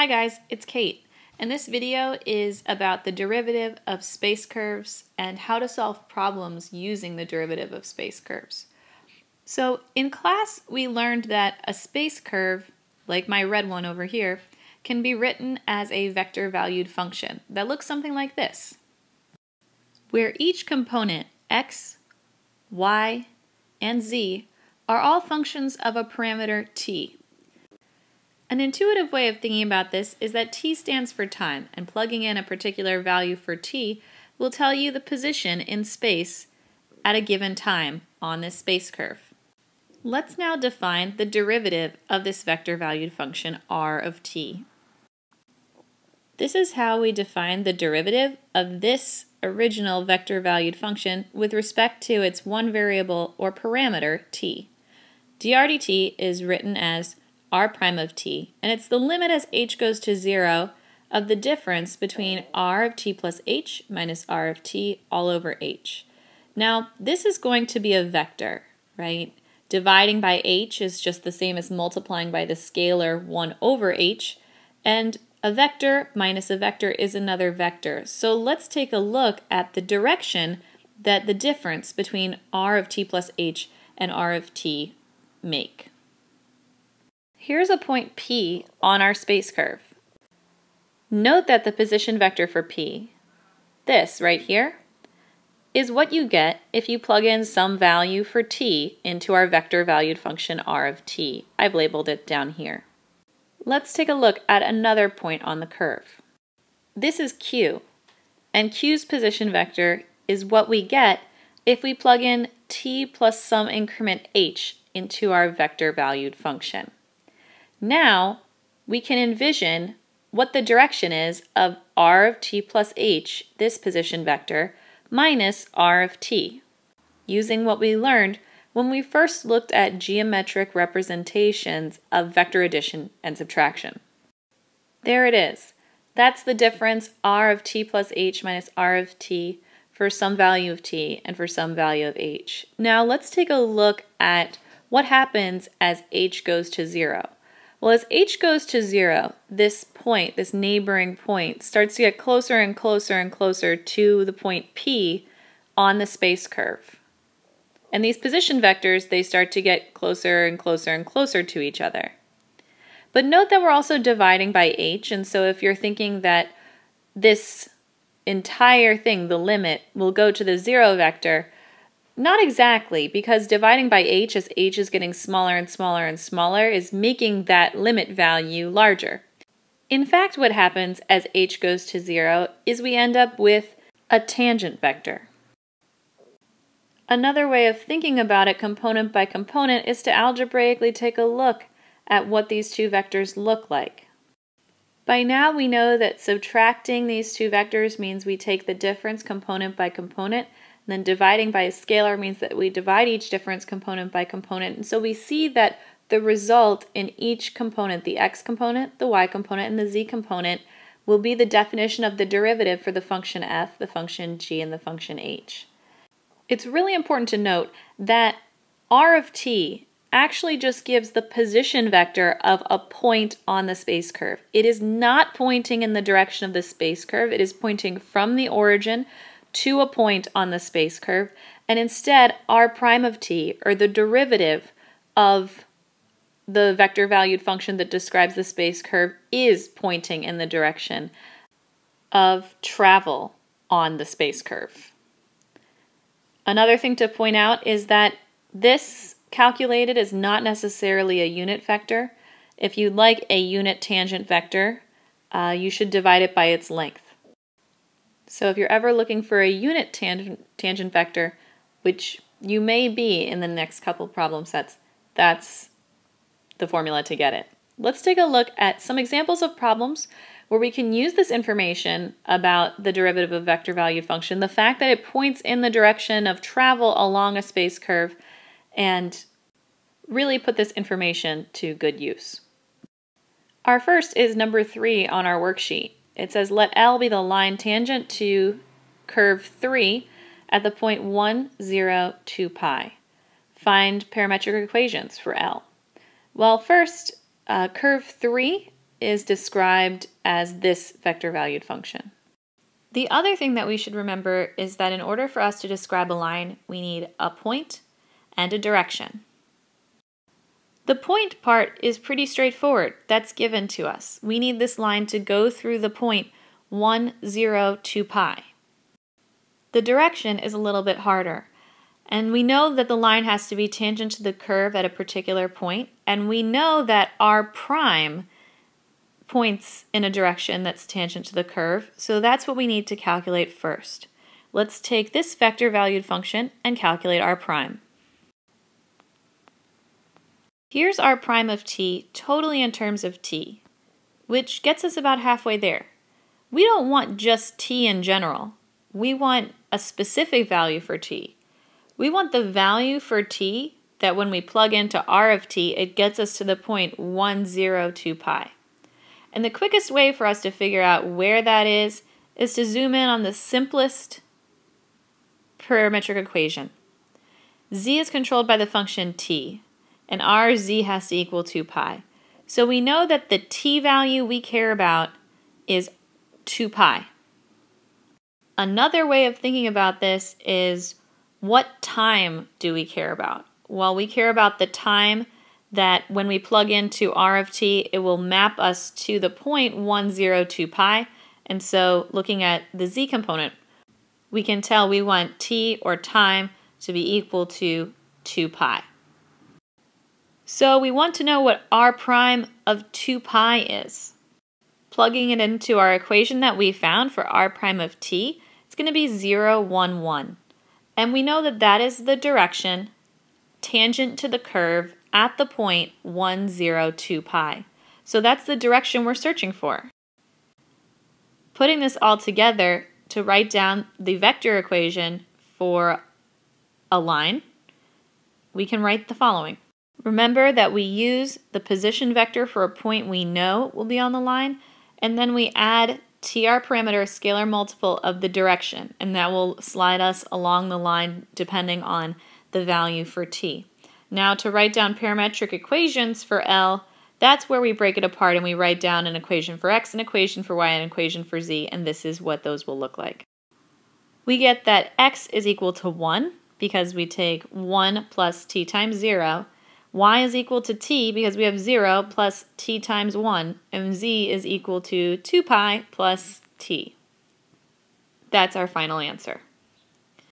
Hi guys, it's Kate, and this video is about the derivative of space curves and how to solve problems using the derivative of space curves. So in class we learned that a space curve, like my red one over here, can be written as a vector valued function that looks something like this, where each component x, y, and z are all functions of a parameter t. An intuitive way of thinking about this is that t stands for time, and plugging in a particular value for t will tell you the position in space at a given time on this space curve. Let's now define the derivative of this vector-valued function r of t. This is how we define the derivative of this original vector-valued function with respect to its one variable or parameter t. dr dt is written as r prime of t, and it's the limit as h goes to 0 of the difference between r of t plus h minus r of t all over h. Now, this is going to be a vector, right? Dividing by h is just the same as multiplying by the scalar 1 over h, and a vector minus a vector is another vector. So let's take a look at the direction that the difference between r of t plus h and r of t make. Here's a point P on our space curve. Note that the position vector for P, this right here, is what you get if you plug in some value for t into our vector-valued function r of t. I've labeled it down here. Let's take a look at another point on the curve. This is Q, and Q's position vector is what we get if we plug in t plus some increment h into our vector-valued function. Now, we can envision what the direction is of r of t plus h, this position vector, minus r of t, using what we learned when we first looked at geometric representations of vector addition and subtraction. There it is. That's the difference r of t plus h minus r of t for some value of t and for some value of h. Now let's take a look at what happens as h goes to 0. Well, as h goes to 0, this point, this neighboring point, starts to get closer and closer and closer to the point P on the space curve. And these position vectors, they start to get closer and closer and closer to each other. But note that we're also dividing by h, and so if you're thinking that this entire thing, the limit, will go to the 0 vector, not exactly, because dividing by h as h is getting smaller and smaller and smaller is making that limit value larger. In fact, what happens as h goes to 0 is we end up with a tangent vector. Another way of thinking about it component by component is to algebraically take a look at what these two vectors look like. By now we know that subtracting these two vectors means we take the difference component by component, and then dividing by a scalar means that we divide each difference component by component. And so we see that the result in each component, the x component, the y component, and the z component, will be the definition of the derivative for the function f, the function g, and the function h. It's really important to note that r of t actually just gives the position vector of a point on the space curve. It is not pointing in the direction of the space curve. It is pointing from the origin to a point on the space curve, and instead r prime of t, or the derivative of the vector-valued function that describes the space curve, is pointing in the direction of travel on the space curve. Another thing to point out is that this calculated is not necessarily a unit vector. If you'd like a unit tangent vector, you should divide it by its length. So if you're ever looking for a unit tangent vector, which you may be in the next couple problem sets, that's the formula to get it. Let's take a look at some examples of problems where we can use this information about the derivative of vector-valued function, the fact that it points in the direction of travel along a space curve, and really put this information to good use. Our first is number 3 on our worksheet. It says let L be the line tangent to curve 3 at the point 1, 0, 2 pi. Find parametric equations for L. Well, first, curve 3 is described as this vector valued function. The other thing that we should remember is that in order for us to describe a line, we need a point and a direction. The point part is pretty straightforward. That's given to us. We need this line to go through the point 1, 0, 2 pi. The direction is a little bit harder. And we know that the line has to be tangent to the curve at a particular point, and we know that r prime points in a direction that's tangent to the curve, so that's what we need to calculate first. Let's take this vector valued function and calculate r prime. Here's r prime of t totally in terms of t, which gets us about halfway there. We don't want just t in general. We want a specific value for t. We want the value for t that when we plug into r of t, it gets us to the point 1, 0, 2 pi. And the quickest way for us to figure out where that is to zoom in on the simplest parametric equation. Z is controlled by the function t, and our z has to equal 2 pi. So we know that the t value we care about is 2 pi. Another way of thinking about this is, what time do we care about? Well, we care about the time that when we plug into r of t, it will map us to the point 1, 0, 2 pi. And so looking at the z component, we can tell we want t, or time, to be equal to 2 pi. So we want to know what r prime of 2 pi is. Plugging it into our equation that we found for r prime of t, it's going to be 0, 1, 1. And we know that that is the direction tangent to the curve at the point 1, 0, 2 pi. So that's the direction we're searching for. Putting this all together to write down the vector equation for a line, we can write the following. Remember that we use the position vector for a point we know will be on the line, and then we add tr parameter scalar multiple of the direction, and that will slide us along the line depending on the value for t. Now to write down parametric equations for L, that's where we break it apart and we write down an equation for x, an equation for y, and an equation for z, and this is what those will look like. We get that x is equal to 1 because we take 1 plus t times 0, y is equal to t because we have 0 plus t times 1, and z is equal to 2 pi plus t. That's our final answer.